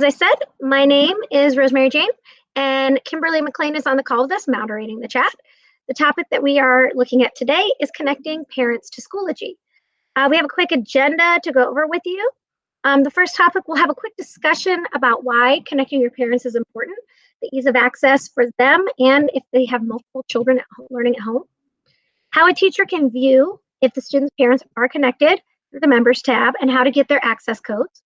I said, my name is Rosemary Jane, and Kimberly McLean is on the call with us, moderating the chat. The topic that we are looking at today is connecting parents to Schoology. We have a quick agenda to go over with you. The first topic, we'll have a quick discussion about why connecting your parents is important, the ease of access for them, and if they have multiple children learning at home. How a teacher can view if the student's parents are connected through the Members tab, and how to get their access codes.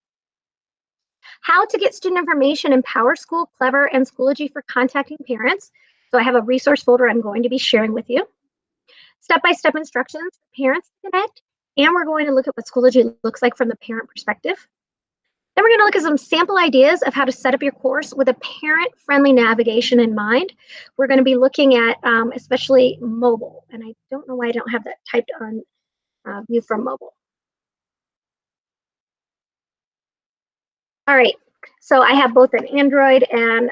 How to get student information in PowerSchool, Clever, and Schoology for contacting parents. So I have a resource folder I'm going to be sharing with you. Step-by-step instructions for parents to connect. And we're going to look at what Schoology looks like from the parent perspective. Then we're going to look at some sample ideas of how to set up your course with a parent-friendly navigation in mind. We're going to be looking at especially mobile. And I don't know why I don't have that typed on view from mobile. All right, so I have both an Android and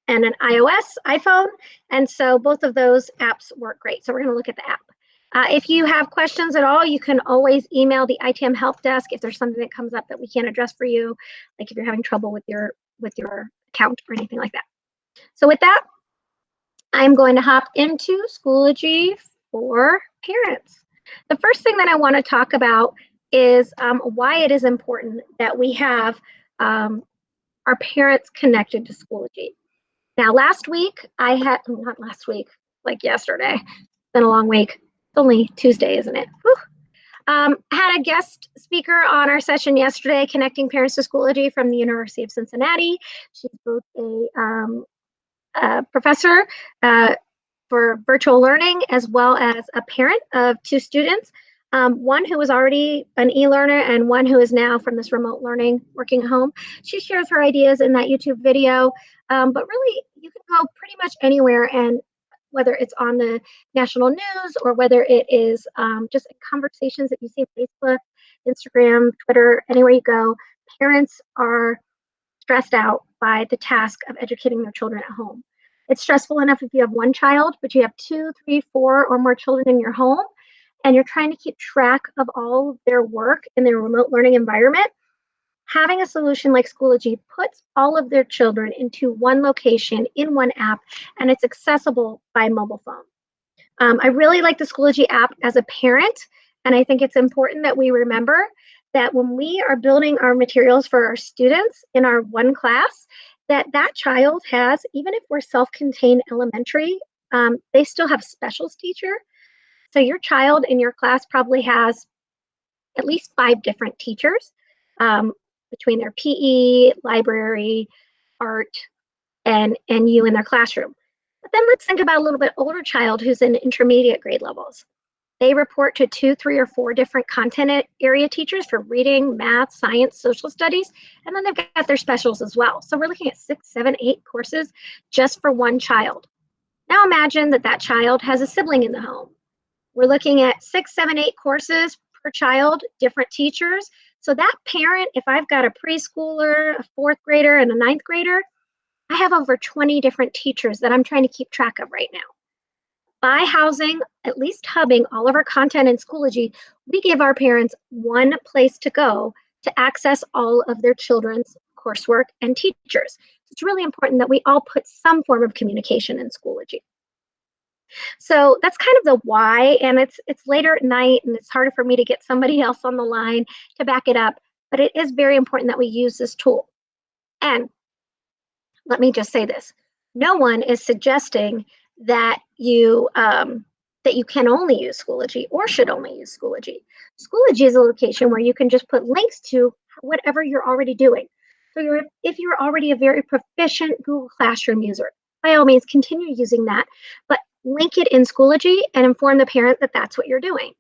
an iOS iPhone, and so both of those apps work great. So we're going to look at the app. If you have questions at all, you can always email the ITM help desk if there's something that comes up that we can't address for you, like if you're having trouble with your account or anything like that. So with that, I'm going to hop into Schoology for parents. The first thing that I want to talk about is why it is important that we have our parents connected to Schoology. Now, last week, not last week, like yesterday, it's been a long week. It's only Tuesday, isn't it? Had a guest speaker on our session yesterday, connecting parents to Schoology from the University of Cincinnati. She's both a professor for virtual learning, as well as a parent of two students, one who was already an e-learner and one who is now from this remote learning, working at home. She shares her ideas in that YouTube video, but really you can go pretty much anywhere, and whether it's on the national news or whether it is just conversations that you see on Facebook, Instagram, Twitter, anywhere you go, parents are stressed out by the task of educating their children at home. It's stressful enough if you have one child, but you have 2, 3, 4, or more children in your home, and you're trying to keep track of all of their work in their remote learning environment. Having a solution like Schoology puts all of their children into one location in one app, and it's accessible by mobile phone. I really like the Schoology app as a parent, and I think it's important that we remember that when we are building our materials for our students in our one class, that child has, even if we're self-contained elementary, they still have specials teacher. So your child in your class probably has at least 5 different teachers between their PE, library, art, and you in their classroom. But then let's think about a little bit older child who's in intermediate grade levels. They report to 2, 3, or 4 different content area teachers for reading, math, science, social studies, and then they've got their specials as well. So we're looking at 6, 7, 8 courses just for one child. Now imagine that child has a sibling in the home. We're looking at 6, 7, 8 courses per child, different teachers. So that parent, if I've got a preschooler, a 4th grader, and a 9th grader, I have over 20 different teachers that I'm trying to keep track of right now. By housing, at least hubbing all of our content in Schoology, we give our parents one place to go to access all of their children's coursework and teachers. It's really important that we all put some form of communication in Schoology. So that's kind of the why, and it's later at night, and it's harder for me to get somebody else on the line to back it up, but it is very important that we use this tool. And let me just say this. No one is suggesting that you can only use Schoology or should only use Schoology. Schoology is a location where you can just put links to whatever you're already doing. So if you're already a very proficient Google Classroom user, by all means, continue using that, but link it in Schoology and inform the parent that that's what you're doing.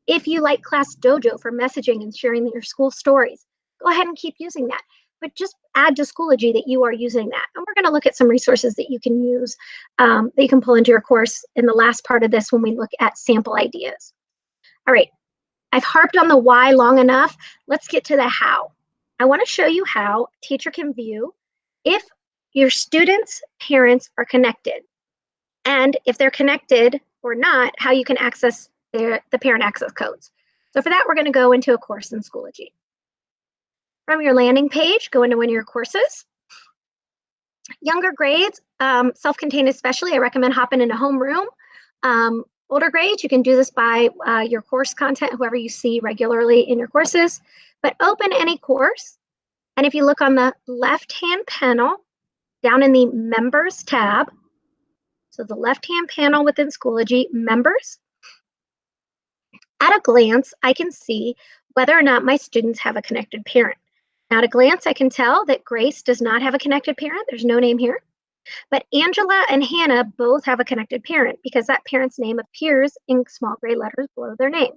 If you like Class Dojo for messaging and sharing your school stories, go ahead and keep using that. But just add to Schoology that you are using that. And we're going to look at some resources that you can use, that you can pull into your course in the last part of this when we look at sample ideas. All right, I've harped on the why long enough. Let's get to the how. I want to show you how a teacher can view if your students' parents are connected. And if they're connected or not, how you can access the parent access codes. So for that, we're going to go into a course in Schoology. From your landing page, go into one of your courses. Younger grades, self-contained especially, I recommend hopping into homeroom. Older grades, you can do this by your course content, whoever you see regularly in your courses. But open any course, and if you look on the left-hand panel, down in the Members tab, so the left-hand panel within Schoology, Members, at a glance, I can see whether or not my students have a connected parent. Now, at a glance, I can tell that Grace does not have a connected parent. There's no name here. But Angela and Hannah both have a connected parent because that parent's name appears in small gray letters below their name.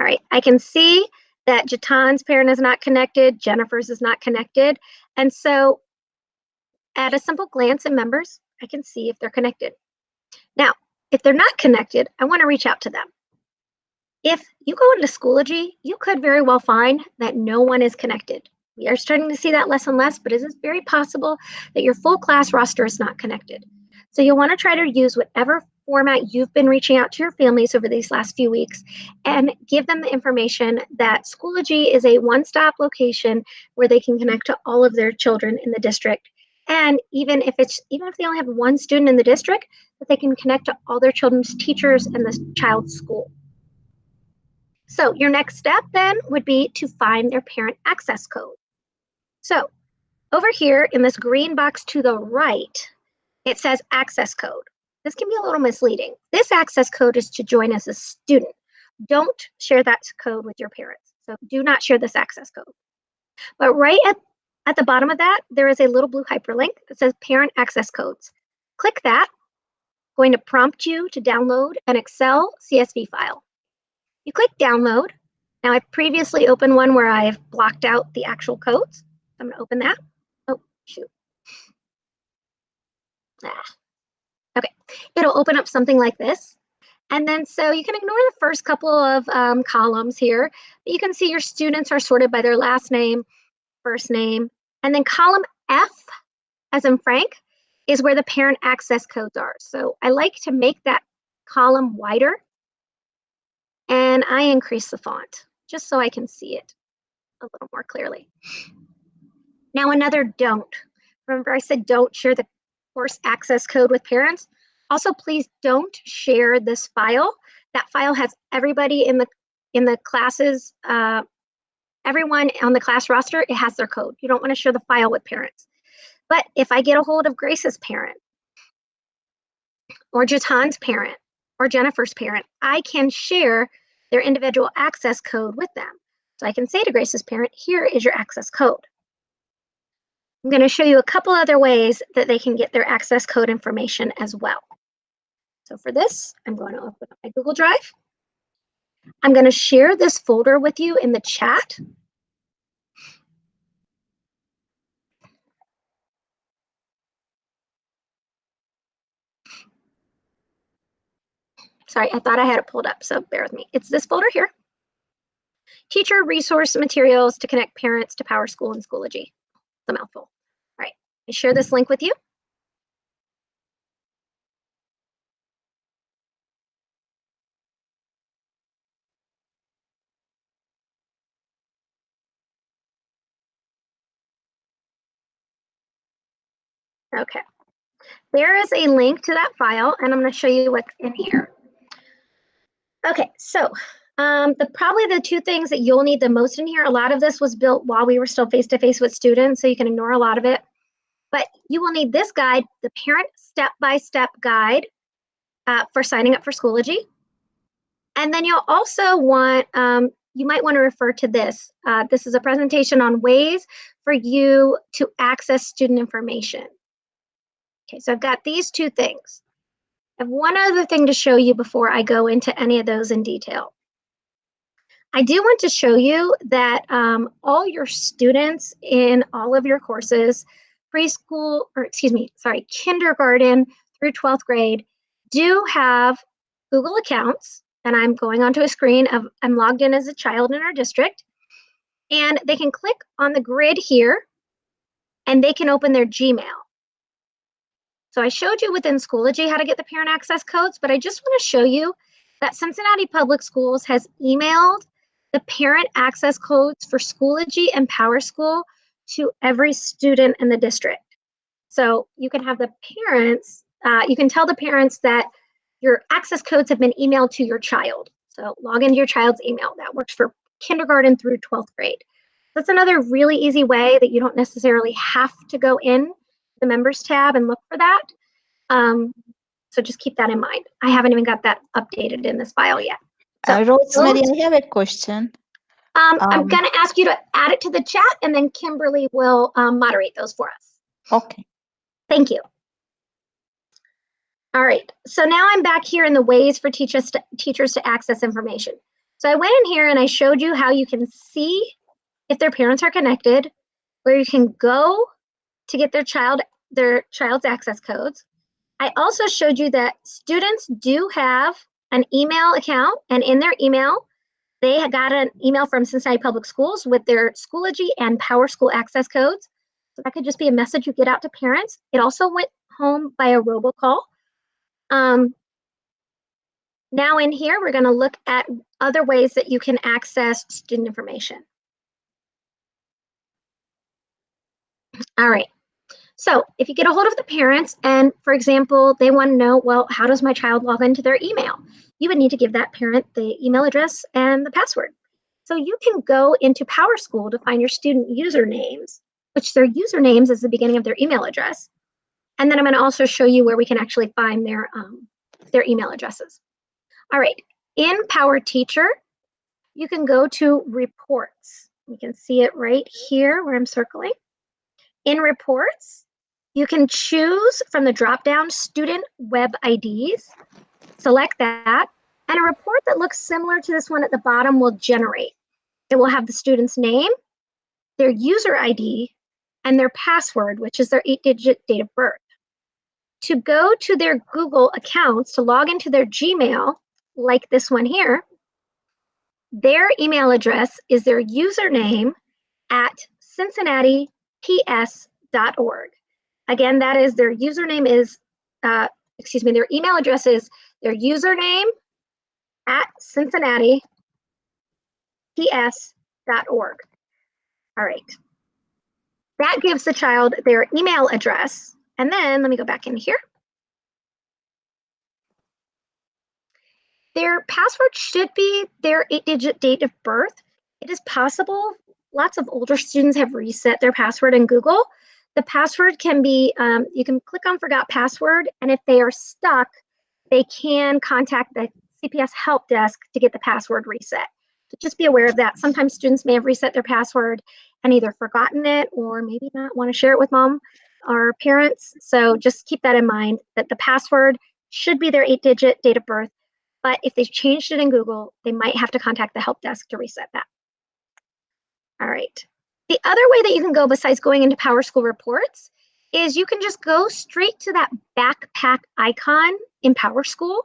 All right, I can see that Jatan's parent is not connected, Jennifer's is not connected. And so at a simple glance in Members, I can see if they're connected. Now, if they're not connected, I want to reach out to them. If you go into Schoology, you could very well find that no one is connected. We are starting to see that less and less, but it is very possible that your full class roster is not connected. So you'll want to try to use whatever format you've been reaching out to your families over these last few weeks and give them the information that Schoology is a one-stop location where they can connect to all of their children in the district. And even if they only have one student in the district, that they can connect to all their children's teachers and the child's school. So your next step then would be to find their parent access code. So over here in this green box to the right, it says access code. This can be a little misleading. This access code is to join as a student. Don't share that code with your parents. So do not share this access code. But right at the bottom of that, there is a little blue hyperlink that says parent access codes. Click that. Going to prompt you to download an Excel CSV file. You click download. Now I've previously opened one where I've blocked out the actual codes. I'm going to open that. Oh, shoot. Okay, it'll open up something like this. And then so you can ignore the first couple of columns here. You can see your students are sorted by their last name, first name, and then column F, as in Frank, is where the parent access codes are. So I like to make that column wider, and I increase the font just so I can see it a little more clearly. Now another don't. Remember I said don't share the course access code with parents? Also, please don't share this file. That file has everybody in the classes, everyone on the class roster, it has their code. You don't want to share the file with parents. But if I get a hold of Grace's parent, or Jatan's parent, or Jennifer's parent, I can share their individual access code with them. So I can say to Grace's parent, here is your access code. I'm going to show you a couple other ways that they can get their access code information as well. So for this, I'm going to open up my Google Drive. I'm going to share this folder with you in the chat. Sorry, I thought I had it pulled up, so bear with me. It's this folder here. Teacher resource materials to connect parents to PowerSchool and Schoology. It's a mouthful. All right, I share this link with you. Okay, there is a link to that file, and I'm going to show you what's in here. Okay, so probably the two things that you'll need the most in here, a lot of this was built while we were still face-to-face with students, so you can ignore a lot of it. But you will need this guide, the parent step-by-step guide for signing up for Schoology. And then you'll also want, you might want to refer to this. This is a presentation on ways for you to access student information. Okay, so I've got these two things. I have one other thing to show you before I go into any of those in detail. I do want to show you that all your students in all of your courses, preschool, or excuse me, sorry, kindergarten through 12th grade, do have Google accounts. And I'm going onto a screen of I'm logged in as a child in our district. And they can click on the grid here, and they can open their Gmail. So I showed you within Schoology how to get the parent access codes, but I just want to show you that Cincinnati Public Schools has emailed the parent access codes for Schoology and PowerSchool to every student in the district. So you can have the parents, you can tell the parents that your access codes have been emailed to your child. So log into your child's email. That works for kindergarten through 12th grade. That's another really easy way that you don't necessarily have to go in the members tab and look for that. So just keep that in mind. I haven't even got that updated in this file yet. So Rosemary, I have a question. I'm going to ask you to add it to the chat, and then Kimberly will moderate those for us. Okay. Thank you. All right, so now I'm back here in the ways for teachers to access information. So I went in here and I showed you how you can see if their parents are connected, where you can go to get their child's access codes. I also showed you that students do have an email account, and in their email, they had got an email from Cincinnati Public Schools with their Schoology and PowerSchool access codes. So that could just be a message you get out to parents. It also went home by a robocall. Now in here, we're going to look at other ways that you can access student information. All right. So if you get a hold of the parents and, for example, they want to know, well, how does my child log into their email? You would need to give that parent the email address and the password. So you can go into PowerSchool to find your student usernames, which their usernames is the beginning of their email address. And then I'm going to also show you where we can actually find their email addresses. All right, in Power Teacher, you can go to Reports. You can see it right here where I'm circling. In Reports, you can choose from the drop-down Student Web IDs, select that, and a report that looks similar to this one at the bottom will generate. It will have the student's name, their user ID, and their password, which is their 8-digit date of birth. To go to their Google accounts, to log into their Gmail, like this one here, their email address is their username at cincinnatips.org. Again, that is their username is, their email address is their username at cincinnatips.org. All right. That gives the child their email address. And then let me go back in here. Their password should be their 8-digit date of birth. It is possible lots of older students have reset their password in Google. The password can be, you can click on Forgot Password, and if they are stuck, they can contact the CPS help desk to get the password reset. So just be aware of that. Sometimes students may have reset their password and either forgotten it or maybe not want to share it with mom or parents. So just keep that in mind, that the password should be their 8-digit date of birth. But if they've changed it in Google, they might have to contact the help desk to reset that. All right. The other way that you can go besides going into PowerSchool reports is you can just go straight to that backpack icon in PowerSchool.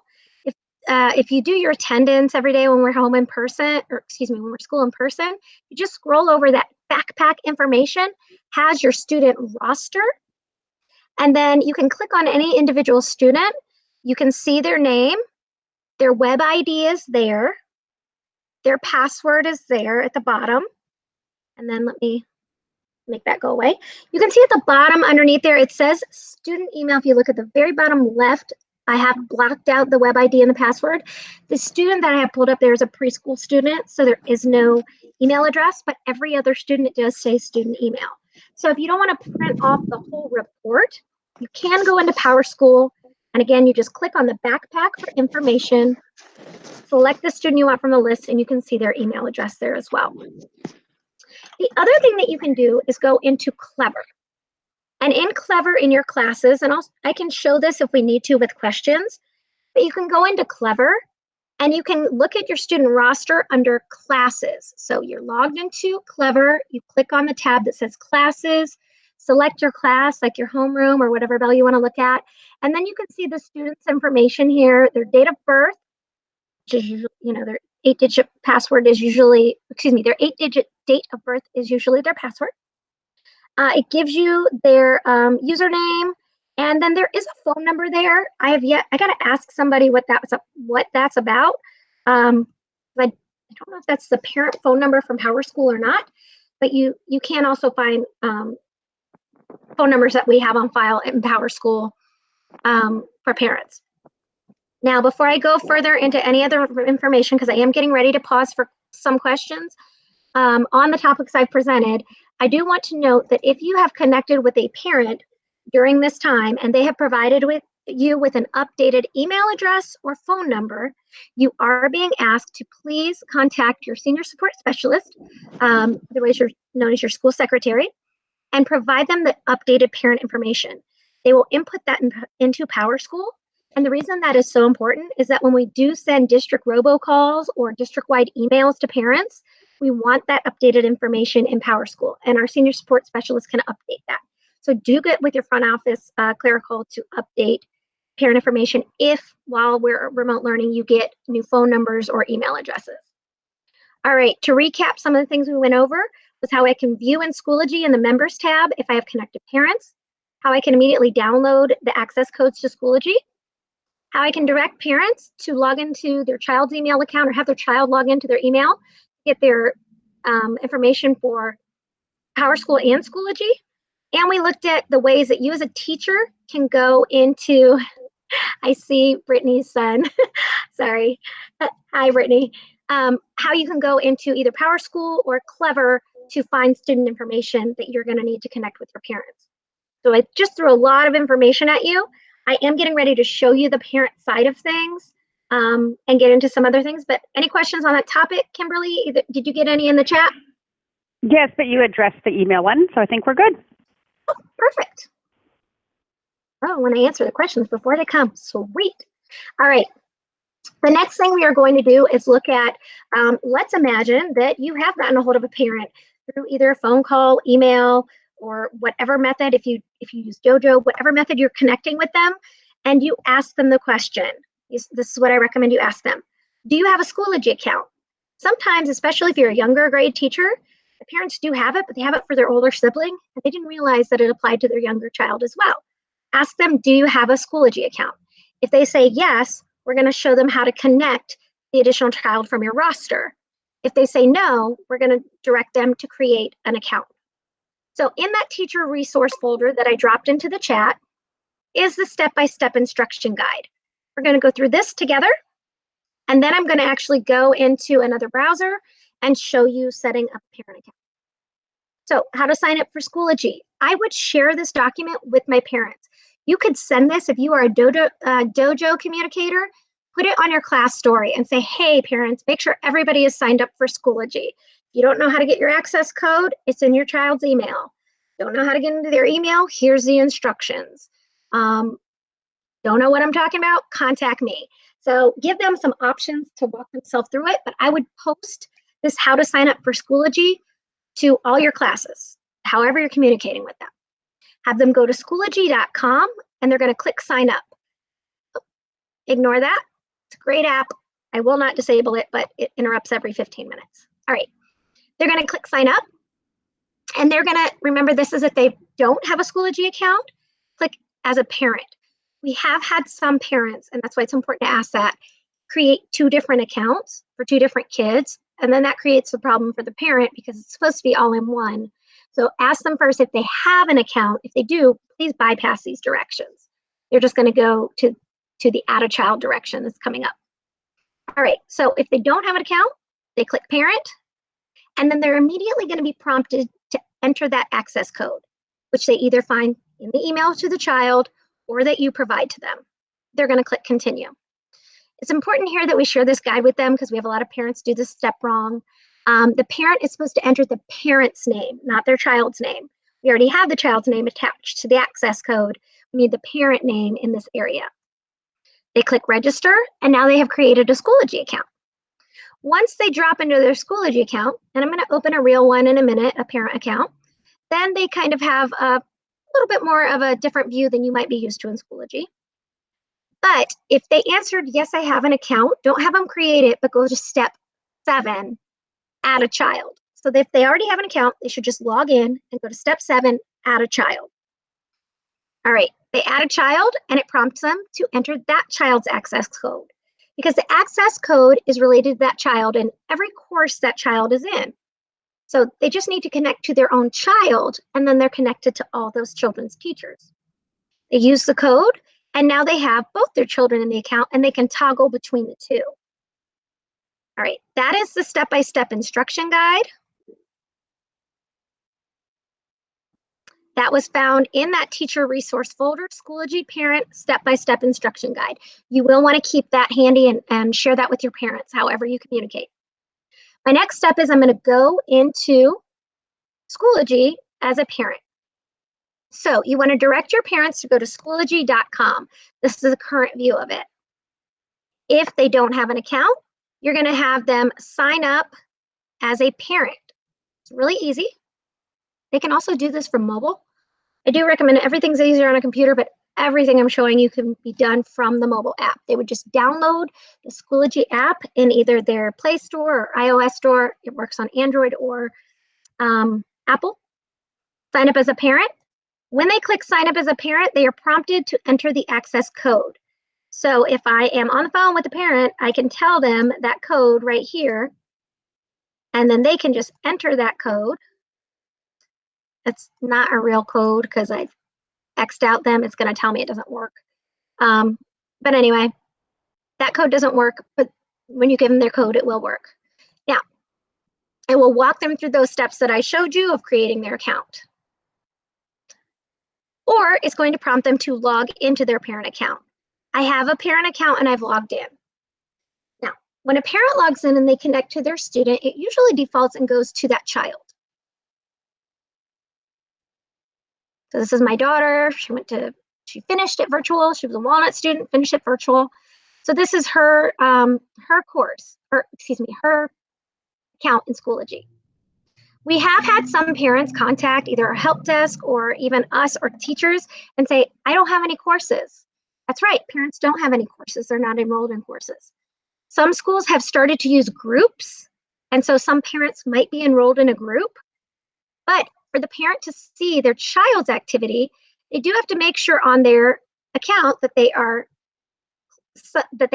If you do your attendance every day when we're home in person, or excuse me, when we're school in person, you just scroll over that backpack information, has your student roster, and then you can click on any individual student. You can see their name. Their web ID is there. Their password is there at the bottom. And then let me make that go away. You can see at the bottom underneath there, it says student email. If you look at the very bottom left, I have blocked out the web ID and the password. The student that I have pulled up there is a preschool student, so there is no email address, but every other student, it does say student email. So if you don't want to print off the whole report, you can go into PowerSchool. And again, you just click on the backpack for information, select the student you want from the list, and you can see their email address there as well. The other thing that you can do is go into Clever. And in Clever in your classes, and I can show this if we need to with questions, but you can go into Clever and you can look at your student roster under classes. So you're logged into Clever, you click on the tab that says classes, select your class, like your homeroom or whatever bell you want to look at, and then you can see the student's information here, their date of birth, which is usually, their 8-digit password is usually, their 8-digit date of birth is usually their password. It gives you their username, and then there is a phone number there. I got to ask somebody what that's about. I I don't know if that's the parent phone number from PowerSchool or not, but you can also find phone numbers that we have on file in PowerSchool for parents. Now, before I go further into any other information, because I am getting ready to pause for some questions on the topics I've presented, I do want to note that if you have connected with a parent during this time and they have provided you with an updated email address or phone number, you are being asked to please contact your senior support specialist, otherwise known as your school secretary, and provide them the updated parent information. They will input that into PowerSchool. And the reason that is so important is that when we do send district robocalls or district-wide emails to parents, we want that updated information in PowerSchool, and our senior support specialist can update that. So do get with your front office clerical to update parent information if, while we're remote learning, you get new phone numbers or email addresses. All right, to recap some of the things we went over was how I can view in Schoology in the Members tab if I have connected parents, how I can immediately download the access codes to Schoology, how I can direct parents to log into their child's email account or have their child log into their email, get their information for PowerSchool and Schoology. And we looked at the ways that you as a teacher can go into, I see Brittany's son, sorry. Hi, Brittany. How you can go into either PowerSchool or Clever to find student information that you're going to need to connect with your parents. So I just threw a lot of information at you. I am getting ready to show you the parent side of things and get into some other things. But any questions on that topic, Kimberly? Did you get any in the chat? Yes, but you addressed the email one, so I think we're good. Oh, perfect. Oh, when I answer the questions before they come. Sweet. All right. The next thing we are going to do is look at, let's imagine that you have gotten a hold of a parent through either a phone call, email, or whatever method, if you use Dojo, whatever method you're connecting with them, and you ask them the question. This is what I recommend you ask them. Do you have a Schoology account? Sometimes, especially if you're a younger grade teacher, the parents do have it, but they have it for their older sibling, and they didn't realize that it applied to their younger child as well. Ask them, do you have a Schoology account? If they say yes, we're going to show them how to connect the additional child from your roster. If they say no, we're going to direct them to create an account. So in that teacher resource folder that I dropped into the chat is the step-by-step instruction guide. We're going to go through this together, and then I'm going to actually go into another browser and show you setting up a parent account. So how to sign up for Schoology. I would share this document with my parents. You could send this if you are a Dojo communicator, put it on your class story and say, hey, parents, make sure everybody is signed up for Schoology. You don't know how to get your access code, it's in your child's email. Don't know how to get into their email, here's the instructions. Don't know what I'm talking about, contact me. So give them some options to walk themselves through it, but I would post this how to sign up for Schoology to all your classes, however you're communicating with them. Have them go to Schoology.com and they're gonna click sign up. Ignore that, it's a great app. I will not disable it, but it interrupts every 15 minutes. All right. They're going to click sign up, and they're going to, remember this is if they don't have a Schoology account, click as a parent. We have had some parents, and that's why it's important to ask that, create 2 different accounts for 2 different kids, and then that creates a problem for the parent because it's supposed to be all in one. So ask them first if they have an account. If they do, please bypass these directions. They're just going to go to the add a child direction that's coming up. All right, so if they don't have an account, they click parent, and then they're immediately going to be prompted to enter that access code, which they either find in the email to the child or that you provide to them. They're going to click continue. It's important here that we share this guide with them because we have a lot of parents do this step wrong. The parent is supposed to enter the parent's name, not their child's name. We already have the child's name attached to the access code. We need the parent name in this area. They click register, and now they have created a Schoology account. Once they drop into their Schoology account, and I'm going to open a real one in a minute, a parent account, then they kind of have a little bit more of a different view than you might be used to in Schoology. But if they answered, yes, I have an account, don't have them create it, but go to step 7, add a child. So if they already have an account, they should just log in and go to step 7, add a child. All right, they add a child and it prompts them to enter that child's access code. because the access code is related to that child and every course that child is in. So they just need to connect to their own child, and then they're connected to all those children's teachers. They use the code, and now they have both their children in the account, and they can toggle between the two. All right, that is the step-by-step instruction guide. That was found in that teacher resource folder, Schoology Parent Step-by-Step Instruction Guide. You will want to keep that handy and share that with your parents, however you communicate. My next step is I'm going to go into Schoology as a parent. So you want to direct your parents to go to Schoology.com. This is a current view of it. If they don't have an account, you're going to have them sign up as a parent. It's really easy. They can also do this from mobile. I do recommend everything's easier on a computer, but everything I'm showing you can be done from the mobile app. They would just download the Schoology app in either their Play Store or iOS store. It works on Android or Apple. Sign up as a parent. When they click sign up as a parent, they are prompted to enter the access code. So if I am on the phone with the parent, I can tell them that code right here, and then they can just enter that code. It's not a real code because I've X'd out them. It's going to tell me it doesn't work. But anyway, that code doesn't work, but when you give them their code, it will work. Now, it will walk them through those steps that I showed you of creating their account. Or it's going to prompt them to log into their parent account. I have a parent account and I've logged in. Now, when a parent logs in and they connect to their student, it usually defaults and goes to that child. So this is my daughter. She finished it virtual. She was a Walnut student, finished it virtual. So this is her course, or excuse me, her account in Schoology. We have had some parents contact either our help desk or even us or teachers and say, I don't have any courses. That's right, parents don't have any courses. They're not enrolled in courses. Some schools have started to use groups, and so some parents might be enrolled in a group, but for the parent to see their child's activity, they do have to make sure on their account that they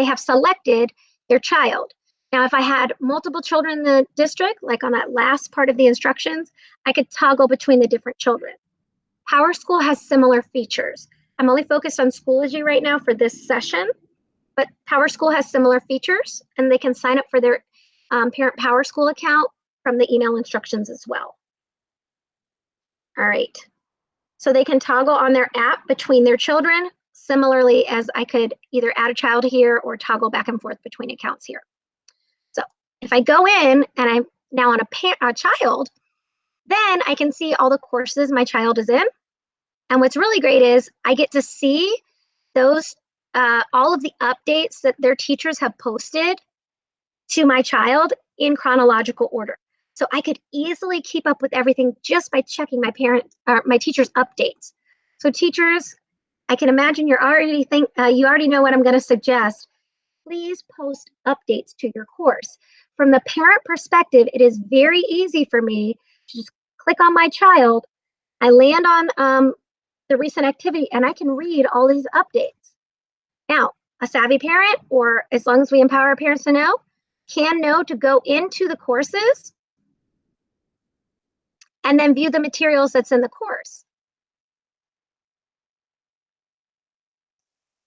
have selected their child. Now, if I had multiple children in the district, like on that last part of the instructions, I could toggle between the different children. PowerSchool has similar features. I'm only focused on Schoology right now for this session, but PowerSchool has similar features, and they can sign up for their parent PowerSchool account from the email instructions as well. All right, so they can toggle on their app between their children, similarly as I could either add a child here or toggle back and forth between accounts here. So if I go in and I'm now on a child, then I can see all the courses my child is in. And what's really great is I get to see those, all of the updates that their teachers have posted to my child in chronological order. So I could easily keep up with everything just by checking my teacher's updates. So teachers, I can imagine you already know what I'm going to suggest. Please post updates to your course. From the parent perspective, it is very easy for me to just click on my child. I land on the recent activity, and I can read all these updates. Now, a savvy parent, or as long as we empower our parents to know, can know to go into the courses and then view the materials that's in the course.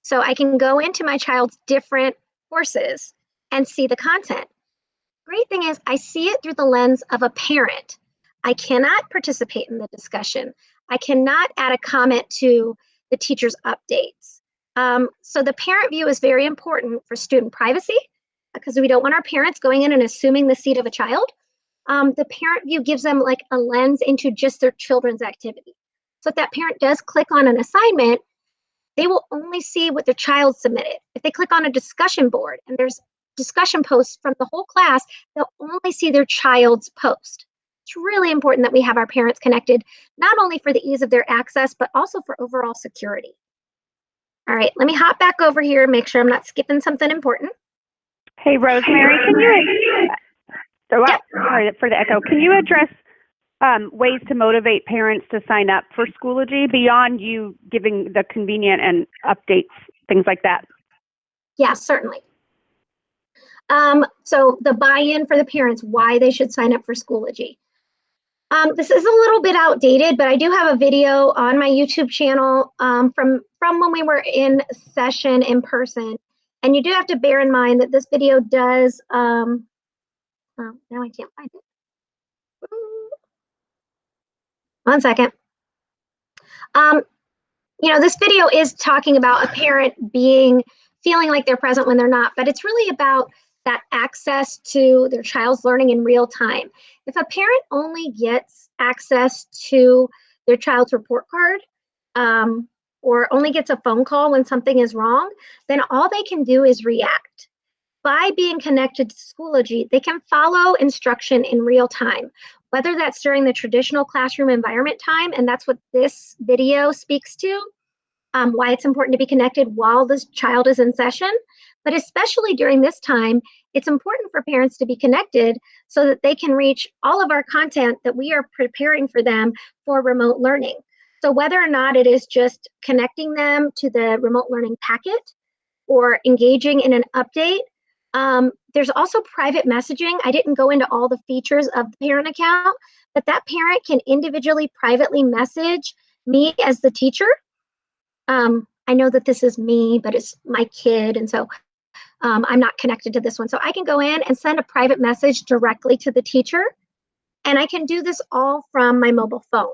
So I can go into my child's different courses and see the content. Great thing is I see it through the lens of a parent. I cannot participate in the discussion. I cannot add a comment to the teacher's updates. So the parent view is very important for student privacy because we don't want our parents going in and assuming the seat of a child. The parent view gives them like a lens into just their children's activity. So if that parent does click on an assignment, they will only see what their child submitted. If they click on a discussion board and there's discussion posts from the whole class, they'll only see their child's post. It's really important that we have our parents connected, not only for the ease of their access, but also for overall security. All right, let me hop back over here and make sure I'm not skipping something important. Hey, Rosemary, sorry for the echo. Can you address ways to motivate parents to sign up for Schoology beyond you giving the convenient and updates, things like that? Yeah, certainly. So the buy-in for the parents, why they should sign up for Schoology. This is a little bit outdated, but I do have a video on my YouTube channel from when we were in session in person. And you do have to bear in mind that this video does, oh, now I can't find it. One second. This video is talking about a parent feeling like they're present when they're not, but it's really about that access to their child's learning in real time. If a parent only gets access to their child's report card or only gets a phone call when something is wrong, then all they can do is react. By being connected to Schoology, they can follow instruction in real time, whether that's during the traditional classroom environment time, and that's what this video speaks to, why it's important to be connected while this child is in session. But especially during this time, it's important for parents to be connected so that they can reach all of our content that we are preparing for them for remote learning. So whether or not it is just connecting them to the remote learning packet or engaging in an update, there's also private messaging. I didn't go into all the features of the parent account, but that parent can individually, privately message me as the teacher. I know that this is me, but it's my kid, and so I'm not connected to this one. So I can go in and send a private message directly to the teacher, and I can do this all from my mobile phone.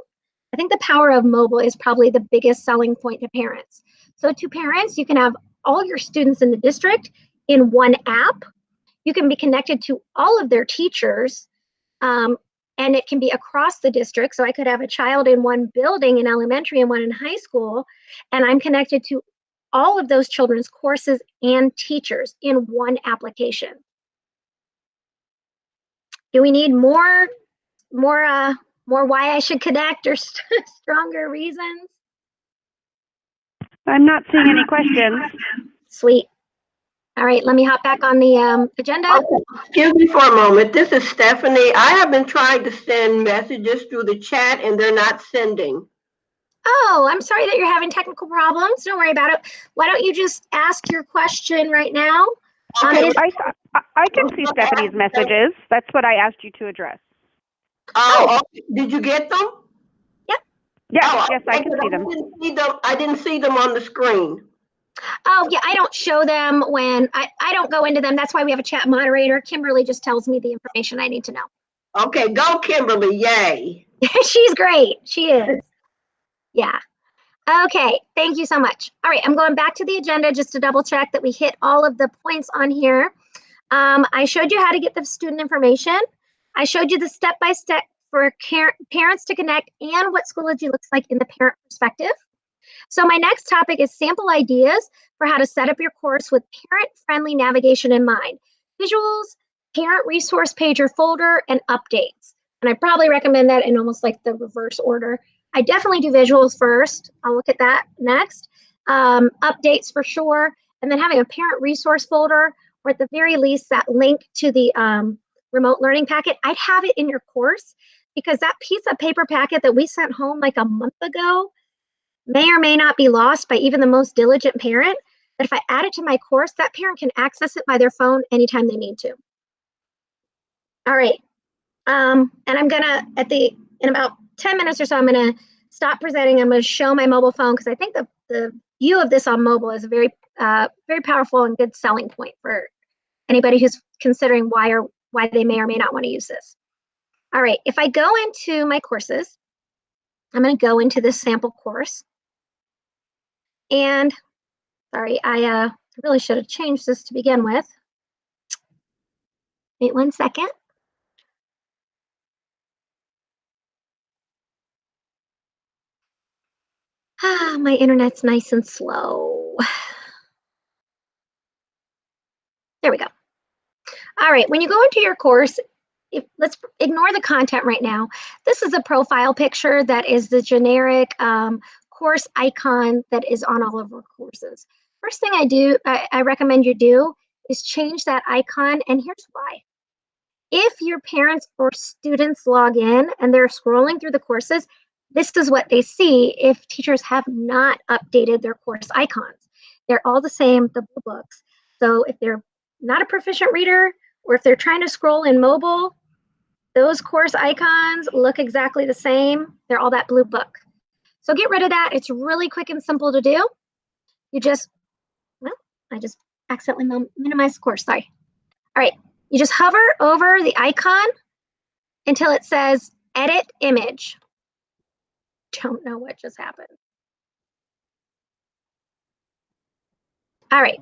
I think the power of mobile is probably the biggest selling point to parents. So to parents, you can have all your students in the district in one app. You can be connected to all of their teachers, and it can be across the district. So I could have a child in one building in elementary and one in high school, and I'm connected to all of those children's courses and teachers in one application. Do we need more why I should connect or stronger reasons? I'm not seeing any questions. Sweet. All right, let me hop back on the agenda. Okay. Excuse me for a moment. This is Stephanie. I have been trying to send messages through the chat and they're not sending. Oh, I'm sorry that you're having technical problems. Don't worry about it. Why don't you just ask your question right now? Okay. I can see Stephanie's messages. That's what I asked you to address. Oh, okay. Did you get them? Yep. Yes, yes, I can see them. I didn't see them on the screen. Oh, yeah, I don't show them when I don't go into them. That's why we have a chat moderator. Kimberly just tells me the information I need to know. Okay, go Kimberly, yay. She's great. She is. Yeah. Okay, thank you so much. All right, I'm going back to the agenda just to double check that we hit all of the points on here. I showed you how to get the student information. I showed you the step-by-step for parents to connect and what Schoology looks like in the parent perspective. So my next topic is sample ideas for how to set up your course with parent-friendly navigation in mind. Visuals, parent resource page or folder, and updates. And I probably recommend that in almost like the reverse order. I definitely do visuals first. I'll look at that next. Updates for sure. And then having a parent resource folder, or at the very least that link to the remote learning packet. I'd have it in your course because that piece of paper packet that we sent home like a month ago may or may not be lost by even the most diligent parent. But if I add it to my course, that parent can access it by their phone anytime they need to. All right. And I'm gonna, in about 10 minutes or so, I'm gonna stop presenting. I'm gonna show my mobile phone because I think the view of this on mobile is a very, very powerful and good selling point for anybody who's considering why they may or may not want to use this. All right, if I go into my courses, I'm gonna go into this sample course. And sorry, I really should have changed this to begin with. Wait 1 second. My internet's nice and slow. There we go. All right, when you go into your course, let's ignore the content right now. This is a profile picture that is the generic course icon that is on all of our courses. First thing I recommend you do is change that icon, and here's why. If your parents or students log in and they're scrolling through the courses, this is what they see if teachers have not updated their course icons. They're all the same, the blue books. So if they're not a proficient reader, or if they're trying to scroll in mobile, those course icons look exactly the same. They're all that blue book. So get rid of that. It's really quick and simple to do. You just, well, I just accidentally minimized the course, sorry. All right, you just hover over the icon until it says edit image. Don't know what just happened. All right,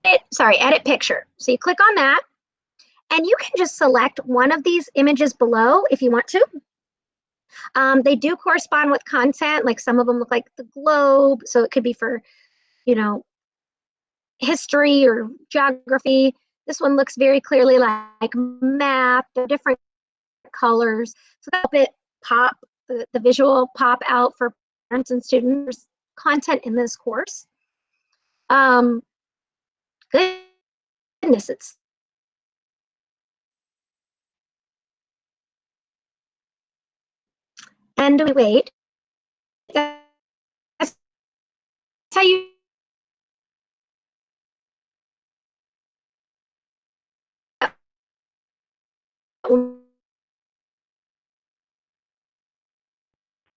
edit picture. So you click on that, and you can just select one of these images below if you want to. They do correspond with content, like some of them look like the globe, so it could be for, you know, history or geography. This one looks very clearly like map. They're different colors, so help it pop, the visual pop out for parents and students. Content in this course. Goodness, it's and we wait. That's how you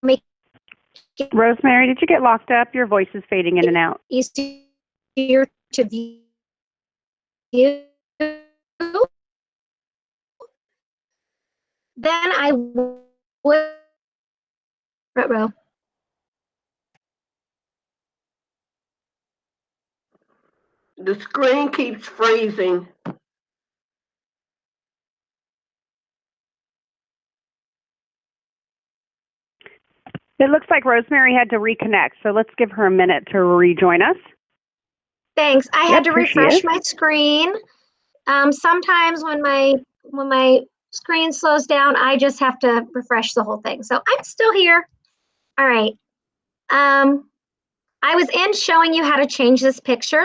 make Rosemary, did you get locked up? Your voice is fading in and out. easier to view. Then I would front row. The screen keeps freezing. It looks like Rosemary had to reconnect, so let's give her a minute to rejoin us. Thanks. I had to here she refresh is. my screen. Sometimes when my screen slows down, I just have to refresh the whole thing. So I'm still here. All right. I was in showing you how to change this picture.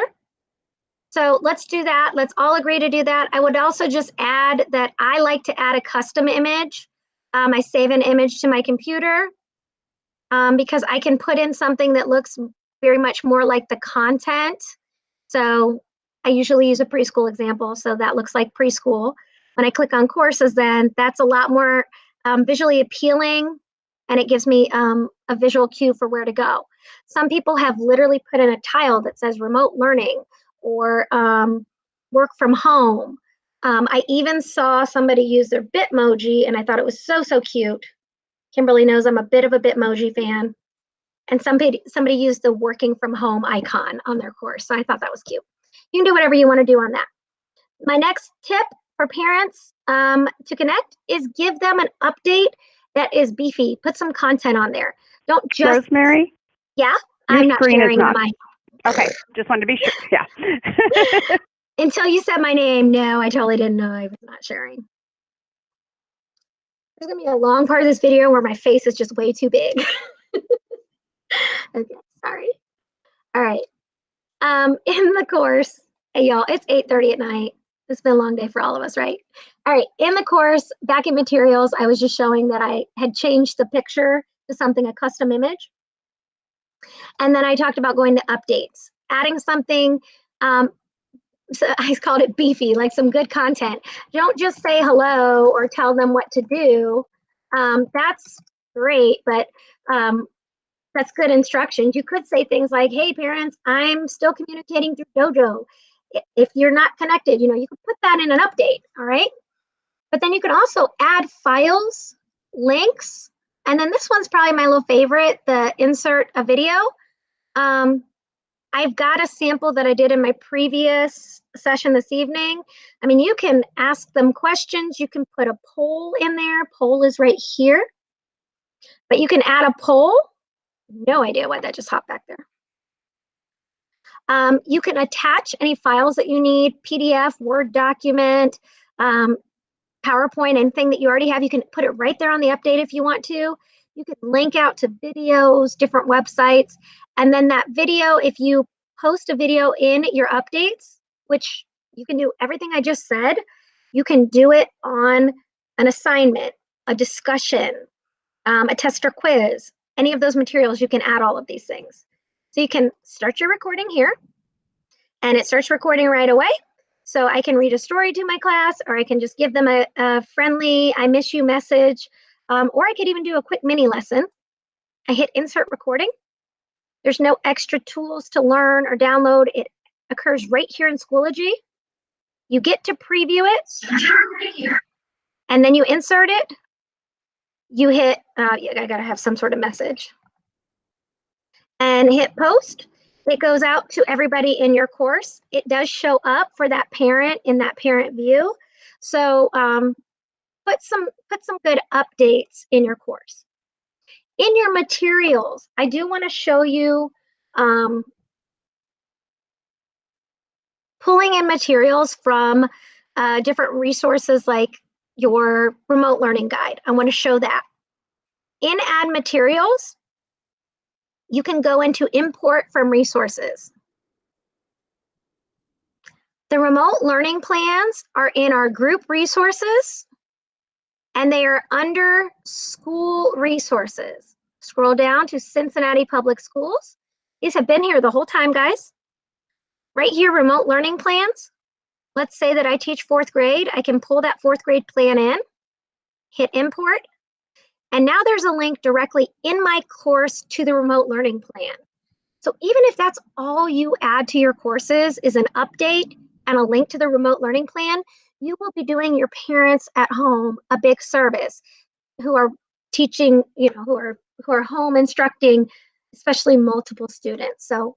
So let's do that. Let's all agree to do that. I would also just add that I like to add a custom image. I save an image to my computer because I can put in something that looks very much more like the content. So I usually use a preschool example, so that looks like preschool. When I click on courses, then that's a lot more visually appealing, and it gives me a visual cue for where to go. Some people have literally put in a tile that says remote learning or work from home. I even saw somebody use their Bitmoji, and I thought it was so, so cute. Kimberly knows I'm a bit of a Bitmoji fan. And somebody used the working from home icon on their course. So I thought that was cute. You can do whatever you want to do on that. My next tip for parents to connect is give them an update that is beefy. Put some content on there. Don't just— Rosemary? Yeah, Your I'm not screen is sharing not. mine. Okay, just wanted to be sure. Yeah. Until you said my name, no, I totally didn't know I was not sharing. There's gonna be a long part of this video where my face is just way too big. Okay, sorry. All right. In the course, hey y'all, it's 8:30 at night. It's been a long day for all of us, right? All right, in the course, back in materials, I was just showing that I had changed the picture to something, a custom image. And then I talked about going to updates, adding something, so I called it beefy, like some good content. Don't just say hello or tell them what to do. That's great, but that's good instructions. You could say things like, hey, parents, I'm still communicating through Dojo. If you're not connected, you could put that in an update, all right? But then you can also add files, links, and then this one's probably my little favorite, the insert a video. I've got a sample that I did in my previous session this evening. I mean, you can ask them questions. You can put a poll in there. Poll is right here. But you can add a poll. No idea why that just hopped back there. You can attach any files that you need, PDF, Word document, PowerPoint, anything that you already have. You can put it right there on the update if you want to. You can link out to videos, different websites. And then that video, if you post a video in your updates, which you can do everything I just said, you can do it on an assignment, a discussion, a test or quiz, any of those materials, you can add all of these things. So you can start your recording here, and it starts recording right away. So I can read a story to my class, or I can just give them a friendly I miss you message, or I could even do a quick mini lesson. I hit insert recording. There's no extra tools to learn or download. It occurs right here in Schoology. You get to preview it, and then you insert it. You hit, I gotta have some sort of message, and hit post. It goes out to everybody in your course. It does show up for that parent in that parent view. So put some good updates in your course. In your materials, I do want to show you pulling in materials from different resources like your remote learning guide. I want to show that. In Add Materials, you can go into Import from Resources. The remote learning plans are in our group resources, and they are under school resources. Scroll down to Cincinnati Public Schools. These have been here the whole time, guys. Right here, remote learning plans. Let's say that I teach 4th grade. I can pull that 4th grade plan in, hit import, and now there's a link directly in my course to the remote learning plan. So even if that's all you add to your courses is an update and a link to the remote learning plan, you will be doing your parents at home a big service who are teaching, who are home instructing, especially multiple students. So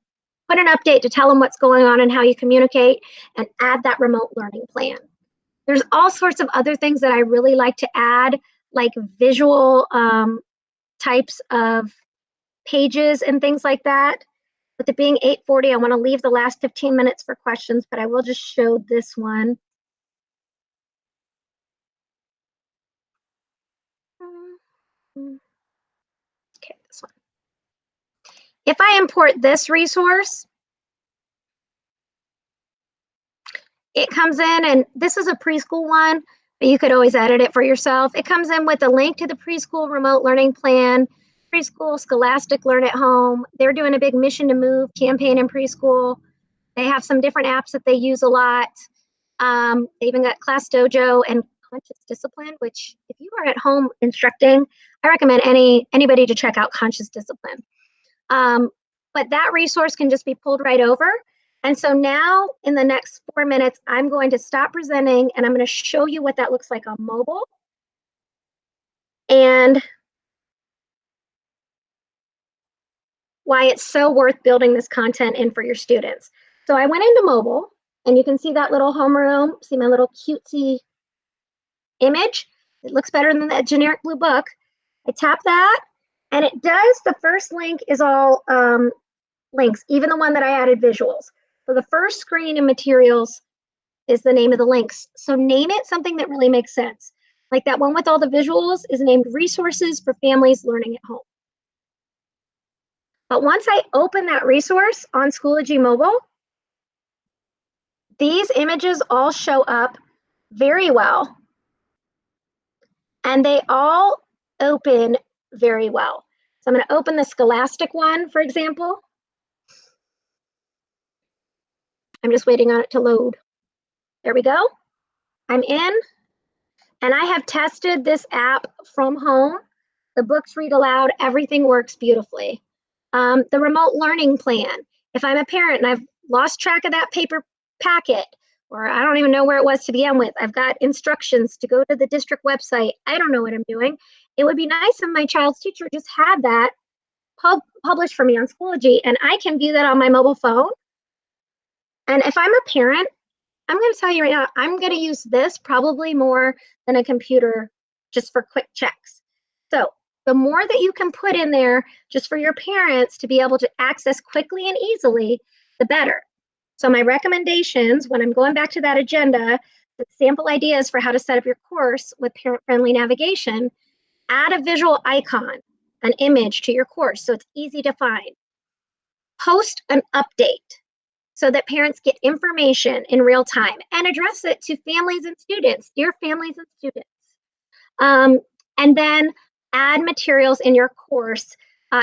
put an update to tell them what's going on and how you communicate, and add that remote learning plan. There's all sorts of other things that I really like to add, like visual types of pages and things like that. With it being 8:40, I want to leave the last 15 minutes for questions, but I will just show this one. Okay, this one. If I import this resource, it comes in, and this is a preschool one, but you could always edit it for yourself. It comes in with a link to the preschool remote learning plan, preschool Scholastic Learn at Home. They're doing a big Mission to Move campaign in preschool. They have some different apps that they use a lot. They even got Class Dojo and Conscious Discipline, which if you are at home instructing, I recommend anybody to check out Conscious Discipline. But that resource can just be pulled right over. And so now in the next 4 minutes, I'm going to stop presenting, and I'm going to show you what that looks like on mobile. And why it's so worth building this content in for your students. So I went into mobile, and you can see that little homeroom, see my little cutesy image. It looks better than that generic blue book. I tap that, and it does, the first link is all links, even the one that I added visuals. So the first screen in materials is the name of the links. So name it something that really makes sense. Like that one with all the visuals is named Resources for Families Learning at Home. But once I open that resource on Schoology Mobile, these images all show up very well. And they all open very well. So I'm going to open the Scholastic one, for example. I'm just waiting on it to load. There we go. I'm in, and I have tested this app from home. The books read aloud, everything works beautifully. The remote learning plan. If I'm a parent and I've lost track of that paper packet, or I don't even know where it was to begin with, I've got instructions to go to the district website, I don't know what I'm doing. It would be nice if my child's teacher just had that published for me on Schoology, and I can view that on my mobile phone. And if I'm a parent, I'm going to tell you right now, I'm going to use this probably more than a computer just for quick checks. So the more that you can put in there just for your parents to be able to access quickly and easily, the better. So my recommendations, when I'm going back to that agenda, the sample ideas for how to set up your course with parent-friendly navigation, add a visual icon, an image to your course so it's easy to find. Post an update so that parents get information in real time, and address it to families and students, dear families and students. And then add materials in your course,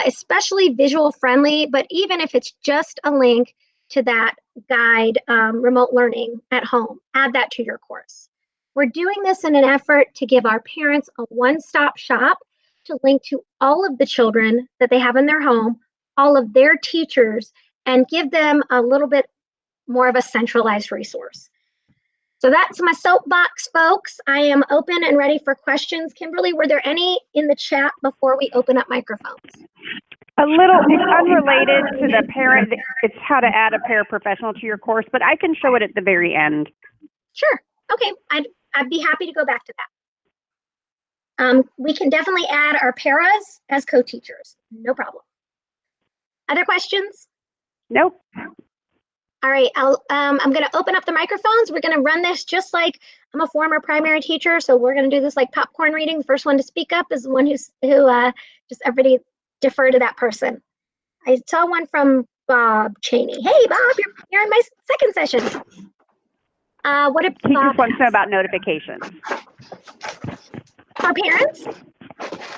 especially visual friendly, but even if it's just a link to that guide, remote learning at home. Add that to your course. We're doing this in an effort to give our parents a one-stop shop to link to all of the children that they have in their home, all of their teachers, and give them a little bit more of a centralized resource. So that's my soapbox, folks. I am open and ready for questions. Kimberly, were there any in the chat before we open up microphones? A little, it's unrelated to the parent. It's how to add a paraprofessional to your course, but I can show it at the very end. Sure. Okay. I'd be happy to go back to that. We can definitely add our paras as co-teachers. No problem. Other questions? Nope. All right. I'm going to open up the microphones. We're going to run this just like I'm a former primary teacher, so we're going to do this like popcorn reading. The first one to speak up is the one who just everybody defer to that person. I saw one from Bob Cheney. Hey, Bob, you're in my second session. What did He Bob just wants to know about notifications. For parents?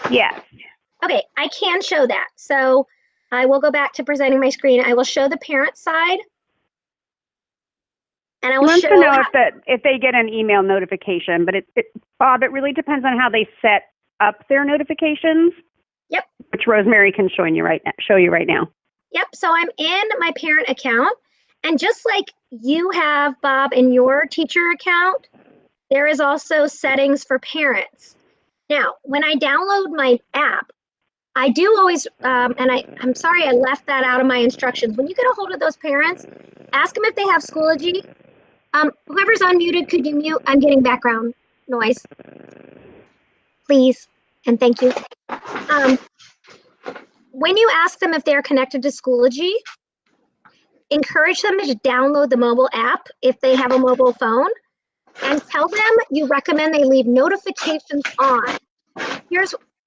Yes. Okay, I can show that. So I will go back to presenting my screen. I will show the parent side. And I will He wants show to know if they get an email notification, but Bob, it really depends on how they set up their notifications. Yep. Which Rosemary can show you right now. Yep. So I'm in my parent account, and just like you have, Bob, in your teacher account, there is also settings for parents. Now, when I download my app, I do always, and I'm sorry I left that out of my instructions. When you get a hold of those parents, ask them if they have Schoology. Whoever's unmuted, could you mute? I'm getting background noise. Please, and thank you. When you ask them if they're connected to Schoology, encourage them to download the mobile app if they have a mobile phone, and tell them you recommend they leave notifications on.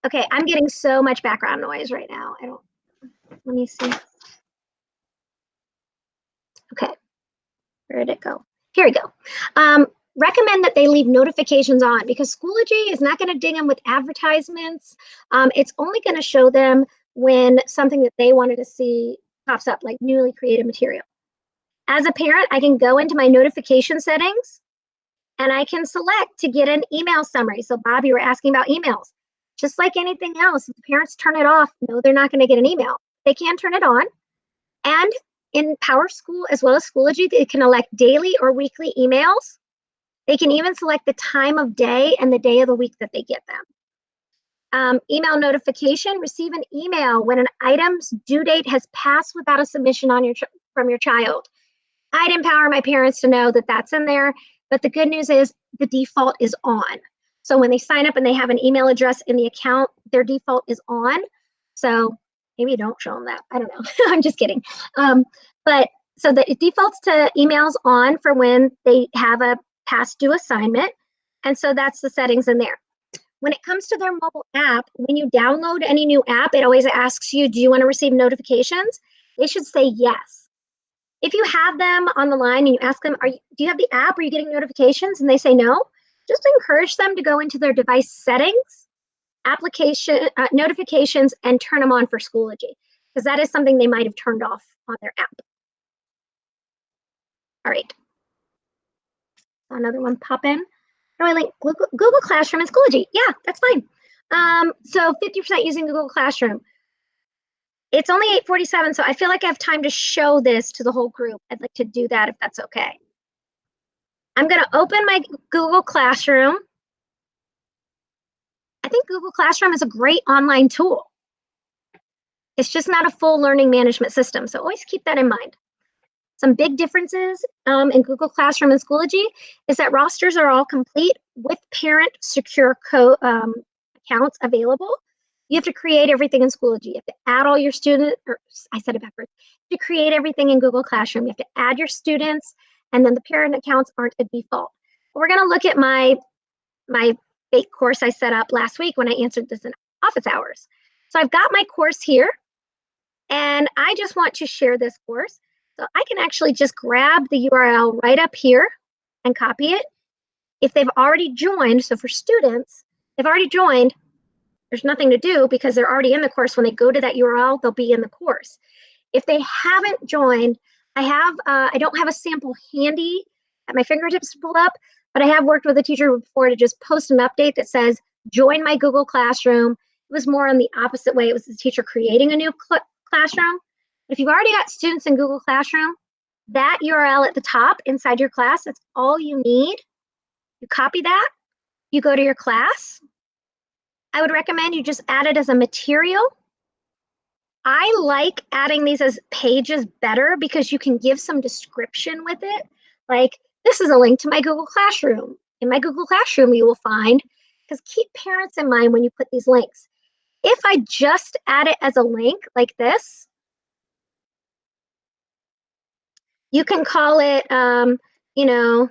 Okay, I'm getting so much background noise right now. Let me see. Okay, where did it go? Here we go. Recommend that they leave notifications on, because Schoology is not going to ding them with advertisements. It's only going to show them when something that they wanted to see pops up, like newly created material. As a parent, I can go into my notification settings and I can select to get an email summary. So Bob, you were asking about emails. Just like anything else, if the parents turn it off, no, they're not going to get an email. They can turn it on. And in PowerSchool, as well as Schoology, they can elect daily or weekly emails. They can even select the time of day and the day of the week that they get them. Email notification, receive an email when an item's due date has passed without a submission on from your child. I'd empower my parents to know that that's in there, but the good news is the default is on. So when they sign up and they have an email address in the account, their default is on. So maybe don't show them that. I don't know. I'm just kidding. But so that it defaults to emails on for when they have a past due assignment. And so that's the settings in there. When it comes to their mobile app, when you download any new app, it always asks you, do you want to receive notifications? They should say yes. If you have them on the line and you ask them, do you have the app? Are you getting notifications? And they say no, just encourage them to go into their device settings, application notifications, and turn them on for Schoology, because that is something they might have turned off on their app. All right. Another one pop in. How do I link Google Classroom and Schoology? Yeah, that's fine. So 50% using Google Classroom. It's only 8:47, so I feel like I have time to show this to the whole group. I'd like to do that if that's okay. I'm going to open my Google Classroom. I think Google Classroom is a great online tool. It's just not a full learning management system, so always keep that in mind. Some big differences in Google Classroom and Schoology is that rosters are all complete with parent secure accounts available. You have to create everything in Schoology. You have to add all your students, or I said it backwards. To create everything in Google Classroom, you have to add your students, and then the parent accounts aren't a default. But we're going to look at my fake course I set up last week when I answered this in office hours. So I've got my course here, and I just want to share this course. So I can actually just grab the URL right up here and copy it. If they've already joined, so for students, they've already joined, there's nothing to do because they're already in the course. When they go to that URL, they'll be in the course. If they haven't joined, I don't have a sample handy at my fingertips to pull up, but I have worked with a teacher before to just post an update that says, join my Google Classroom. It was more on the opposite way. It was the teacher creating a new classroom. If you've already got students in Google Classroom, that URL at the top inside your class, that's all you need. You copy that, you go to your class. I would recommend you just add it as a material. I like adding these as pages better because you can give some description with it. Like, this is a link to my Google Classroom. In my Google Classroom, you will find, because keep parents in mind when you put these links. If I just add it as a link like this, you can call it, you know,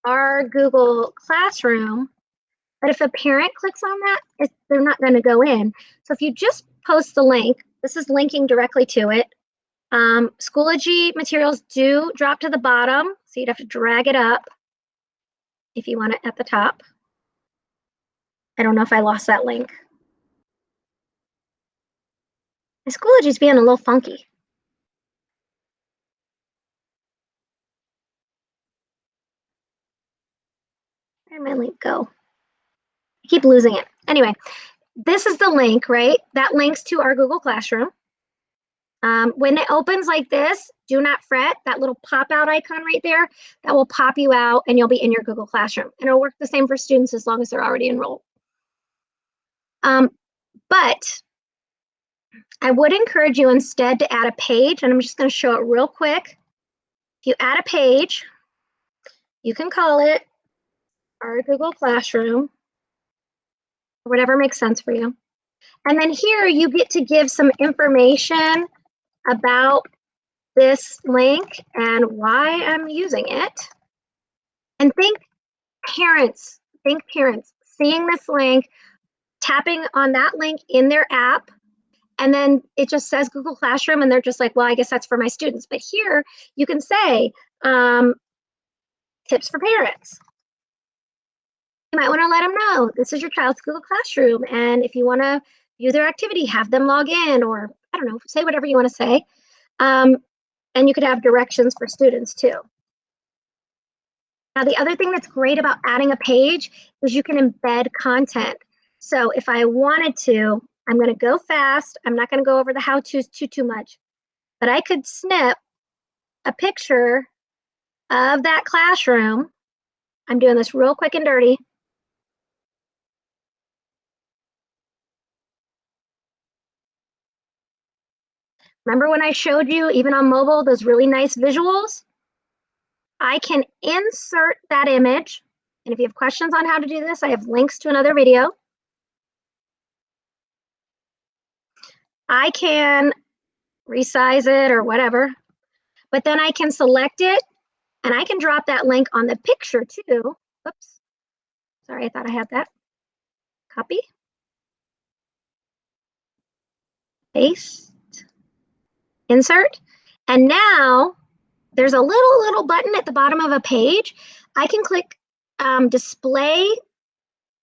our Google Classroom. But if a parent clicks on that, they're not going to go in. So if you just post the link, this is linking directly to it. Schoology materials do drop to the bottom, so you'd have to drag it up if you want it at the top. I don't know if I lost that link. My Schoology's being a little funky. Where'd my link go? I keep losing it. Anyway, this is the link, right? That links to our Google Classroom. When it opens like this, do not fret. That little pop-out icon right there, that will pop you out and you'll be in your Google Classroom. And it'll work the same for students as long as they're already enrolled. But I would encourage you instead to add a page, and I'm just going to show it real quick. If you add a page, you can call it our Google Classroom, or whatever makes sense for you. And then here you get to give some information about this link and why I'm using it. And think parents, seeing this link, tapping on that link in their app, and then it just says Google Classroom, and they're just like, well, I guess that's for my students. But here you can say, tips for parents. You might want to let them know this is your child's Google Classroom, and if you want to view their activity, have them log in, or I don't know, say whatever you want to say. And you could have directions for students too. Now, the other thing that's great about adding a page is you can embed content. So if I wanted to, I'm going to go fast. I'm not going to go over the how-tos too much, but I could snip a picture of that classroom. I'm doing this real quick and dirty. Remember when I showed you, even on mobile, those really nice visuals? I can insert that image. And if you have questions on how to do this, I have links to another video. I can resize it or whatever, but then I can select it and I can drop that link on the picture too. Oops, sorry, I thought I had that. Copy, paste, insert. And now there's a little button at the bottom of a page. I can click display.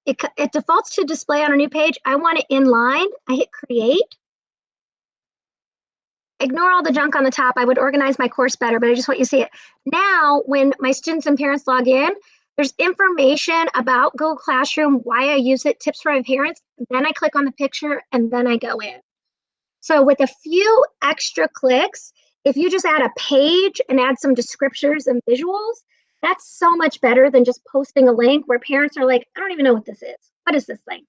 It defaults to display on a new page. I want it inline. I hit create. Ignore all the junk on the top. I would organize my course better, but I just want you to see it. Now, when my students and parents log in, there's information about Google Classroom, why I use it, tips for my parents. Then I click on the picture and then I go in. So with a few extra clicks, if you just add a page and add some descriptors and visuals, that's so much better than just posting a link where parents are like, I don't even know what this is. What is this thing?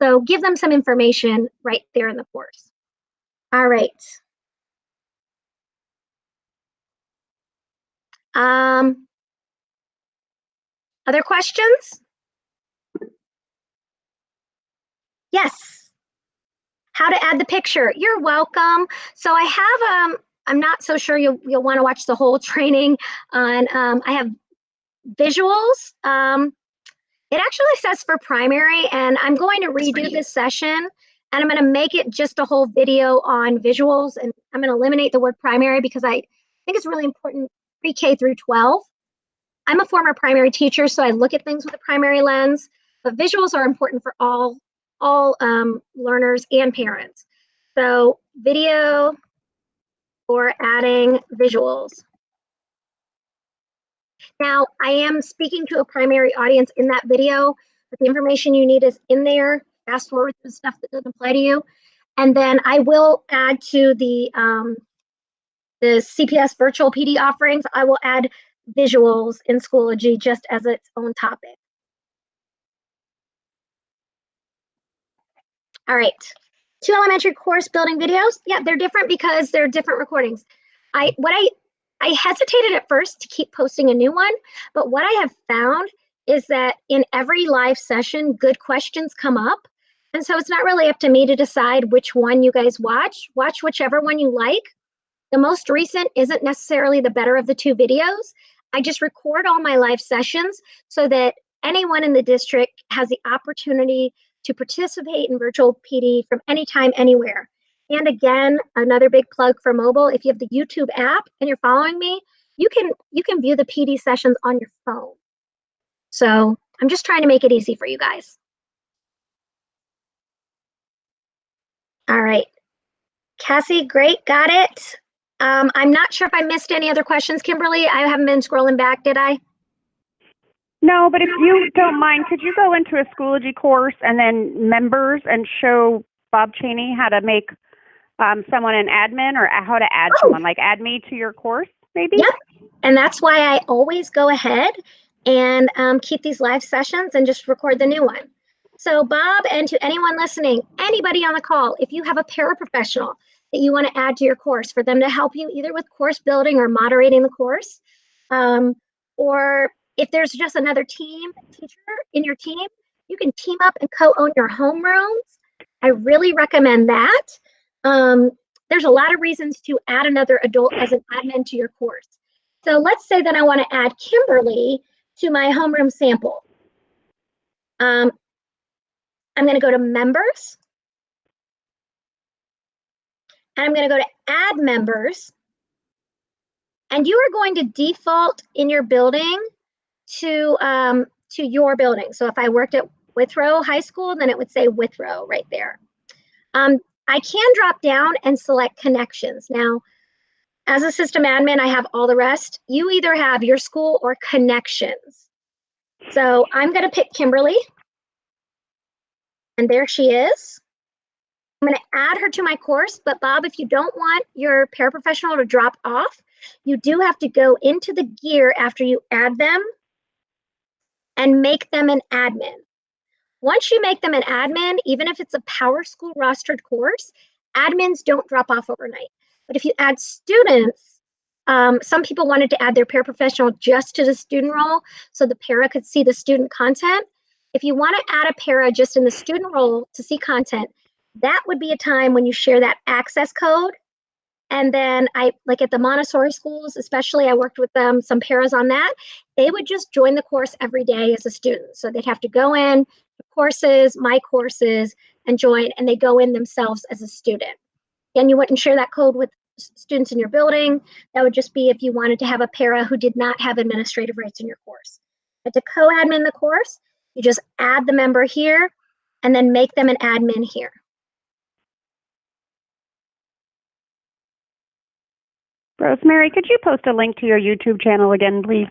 So give them some information right there in the course. All right. Other questions? Yes. How to add the picture. You're welcome. So I have, I'm not so sure you'll want to watch the whole training on, I have visuals. It actually says for primary, and I'm going to redo this session, and I'm going to make it just a whole video on visuals, and I'm going to eliminate the word primary because I think it's really important pre-K through 12. I'm a former primary teacher, so I look at things with a primary lens, but visuals are important for all learners and parents. So video for adding visuals. Now, I am speaking to a primary audience in that video, but the information you need is in there. Fast forward the stuff that doesn't apply to you. And then I will add to the CPS virtual PD offerings, I will add visuals in Schoology just as its own topic. All right, 2 elementary course building videos. Yeah, they're different because they're different recordings. I hesitated at first to keep posting a new one, but what I have found is that in every live session, good questions come up. And so it's not really up to me to decide which one you guys watch. Watch whichever one you like. The most recent isn't necessarily the better of the 2 videos. I just record all my live sessions so that anyone in the district has the opportunity to participate in virtual PD from anytime, anywhere. And again, another big plug for mobile. If you have the YouTube app and you're following me, you can view the PD sessions on your phone. So I'm just trying to make it easy for you guys. All right. Cassie, great, got it. I'm not sure if I missed any other questions, Kimberly. I haven't been scrolling back, did I? No, but if you don't mind, could you go into a Schoology course and then members and show Bob Cheney how to make someone an admin, or how to add someone, like add me to your course, maybe? Yep, and that's why I always go ahead and keep these live sessions and just record the new one. So Bob, and to anyone listening, anybody on the call, if you have a paraprofessional that you want to add to your course for them to help you either with course building or moderating the course, or if there's just another teacher in your team, you can team up and co-own your homerooms. I really recommend that. There's a lot of reasons to add another adult as an admin to your course. So let's say that I want to add Kimberly to my homeroom sample. I'm going to go to members. And I'm going to go to add members. And you are going to default in your building to your building. So if I worked at Withrow High School, then it would say Withrow right there. I can drop down and select connections. Now, as a system admin, I have all the rest. You either have your school or connections. So I'm going to pick Kimberly. And there she is. I'm going to add her to my course. But Bob, if you don't want your paraprofessional to drop off, you do have to go into the gear after you add them and make them an admin. Once you make them an admin, even if it's a PowerSchool rostered course, admins don't drop off overnight. But if you add students, some people wanted to add their paraprofessional just to the student role so the para could see the student content. If you want to add a para just in the student role to see content, that would be a time when you share that access code. And then like at the Montessori schools, especially, I worked with some paras on that. They would just join the course every day as a student. So they'd have to go in, courses, my courses, and join, and they go in themselves as a student. Again, you wouldn't share that code with students in your building. That would just be if you wanted to have a para who did not have administrative rights in your course. But to co-admin the course, you just add the member here and then make them an admin here. Rosemary, could you post a link to your YouTube channel again, please?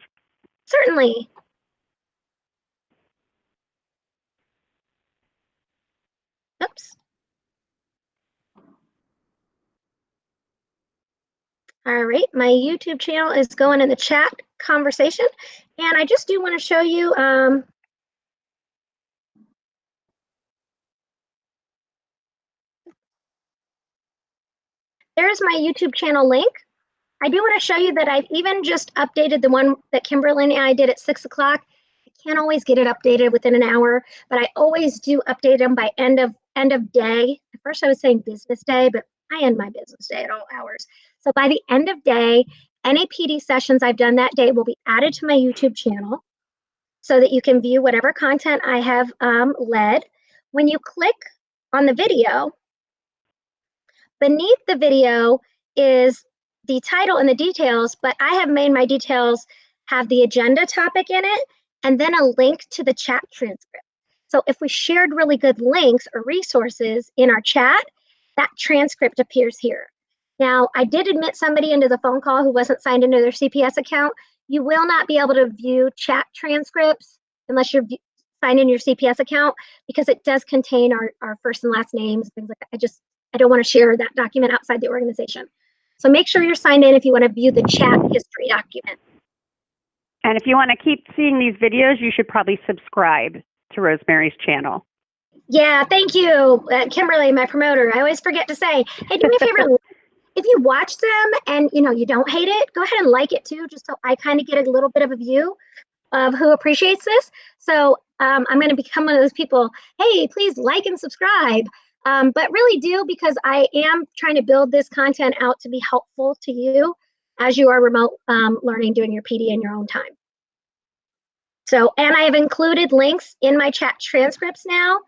Certainly. Oops. All right, my YouTube channel is going in the chat conversation. And I just do want to show you there's my YouTube channel link. I do want to show you that I've even just updated the one that Kimberly and I did at 6 o'clock. I can't always get it updated within an hour, but I always do update them by end of day. At first I was saying business day, but I end my business day at all hours. So by the end of day, any PD sessions I've done that day will be added to my YouTube channel so that you can view whatever content I have led. When you click on the video, beneath the video is the title and the details, but I have made my details have the agenda topic in it and then a link to the chat transcript. So if we shared really good links or resources in our chat, that transcript appears here. Now, I did admit somebody into the phone call who wasn't signed into their CPS account. You will not be able to view chat transcripts unless you're signed in your CPS account, because it does contain our first and last names, things like that. I don't want to share that document outside the organization. So make sure you're signed in if you want to view the chat history document. And if you want to keep seeing these videos, you should probably subscribe to Rosemary's channel. Yeah, thank you, Kimberly, my promoter. I always forget to say, hey, do me a favor. If you watch them and you don't hate it, go ahead and like it too, just so I kind of get a little bit of a view of who appreciates this. So I'm going to become one of those people. Hey, please like and subscribe. But really do, because I am trying to build this content out to be helpful to you as you are remote learning, doing your PD in your own time. So, and I have included links in my chat transcripts now.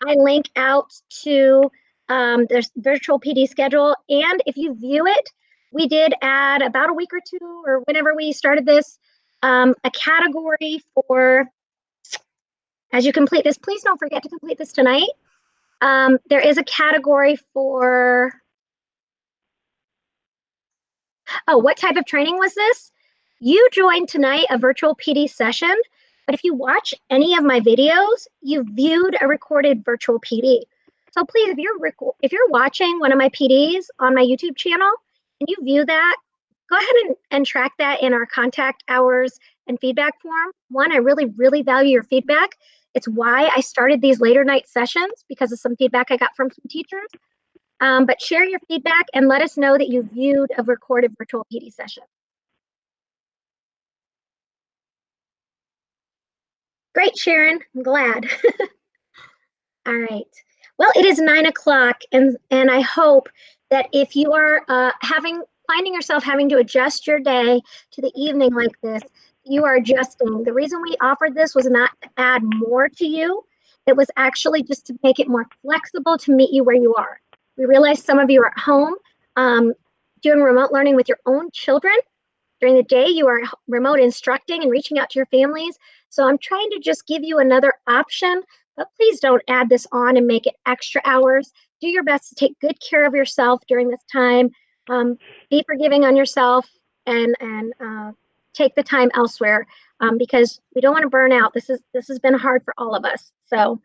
I link out to there's virtual PD schedule. And if you view it, we did add about a week or two, or whenever we started this, a category for, as you complete this, please don't forget to complete this tonight. There is a category for, oh, what type of training was this? You joined tonight a virtual PD session, but if you watch any of my videos, you viewed a recorded virtual PD. So please, if you're watching one of my PDs on my YouTube channel and you view that, go ahead and track that in our contact hours and feedback form. One, I really, really value your feedback. It's why I started these later night sessions, because of some feedback I got from some teachers. But share your feedback and let us know that you viewed a recorded virtual PD session. Great, Sharon. I'm glad. All right. Well, it is 9 o'clock, and I hope that if you are finding yourself having to adjust your day to the evening like this, you are adjusting. The reason we offered this was not to add more to you. It was actually just to make it more flexible to meet you where you are. We realize some of you are at home doing remote learning with your own children. During the day, you are remote instructing and reaching out to your families. So I'm trying to just give you another option, but please don't add this on and make it extra hours. Do your best to take good care of yourself during this time. Be forgiving on yourself, and take the time elsewhere, because we don't want to burn out. This has been hard for all of us. So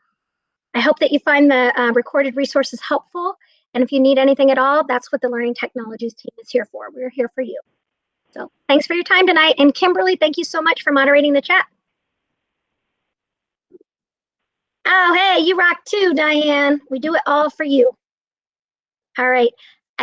I hope that you find the recorded resources helpful. And if you need anything at all, that's what the Learning Technologies team is here for. We're here for you. So thanks for your time tonight. And Kimberly, thank you so much for moderating the chat. Oh, hey, you rock too, Diane. We do it all for you. All right.